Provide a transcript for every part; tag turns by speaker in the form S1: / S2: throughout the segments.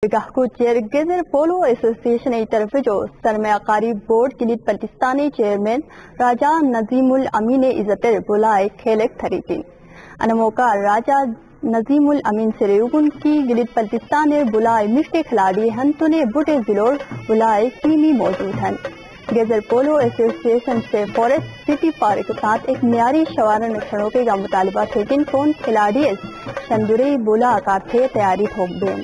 S1: گاہکو چیئرگیزر polo association ای طرف جو سرمایہ کاری بورڈ کلید پلتستانی چیئرمین راجہ نظیم الامین عزتر بلائے کھیلک تھریتین انموکا راجہ نظیم الامین سریوگن کی گلید پلتستان بلائے مشتے کھلاڑی ہنتنے بوٹے ضلور بلائے کیمی موجود ہیں. گیزر پولو ایسوسیشن سے فارسٹ سٹی پارک کے ساتھ ایک معیاری شوارن چھڑوکے کا مطالبہ تھے جن کون کھلاڑی شندوری بولا آکار تھے تیاری تھوک دیں.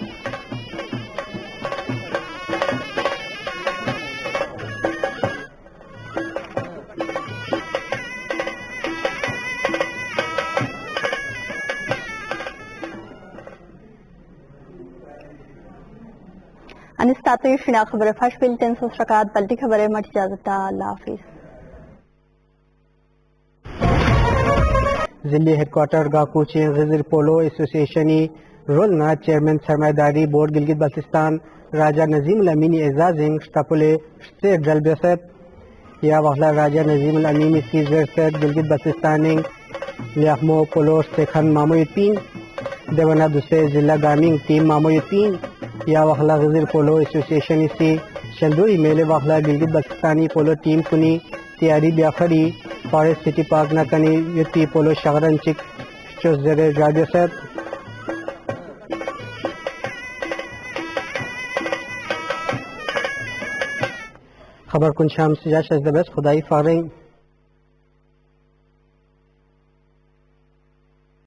S1: انستاطی شنا خبر فش بلٹن سوسرکات بلدی خبر مٹ اجازت اللہ حافظ.
S2: ضلعی ہیڈ کوارٹر گاکو گیزر پولو ایسوسیشنی رولنا چیئرمین سرمایہ داری بورڈ گلگت بلتستان راجہ نظیم الامین اعزازنگ شتاپلے سے ڈرل بیسد یا وغلا راجہ نظیم الامین سیزر سید گلگت بلتستاننگ لیاخمو پولو سیکھن مامویتین دیونا دوسرے ضلع گامنگ ٹیم مامویتین یا وغلا گیزر پولو ایسوسیشن سے شندوری میلے وغلا گلگت بلتستانی پولو ٹیم کنی تیاری بیاخری فارسٹ سٹی پارک نہ کنی یتی پولو شغرن چک چوز زیر ڈرل بیسد خبر کن شام سجا شجدہ بس خدائی فارنگ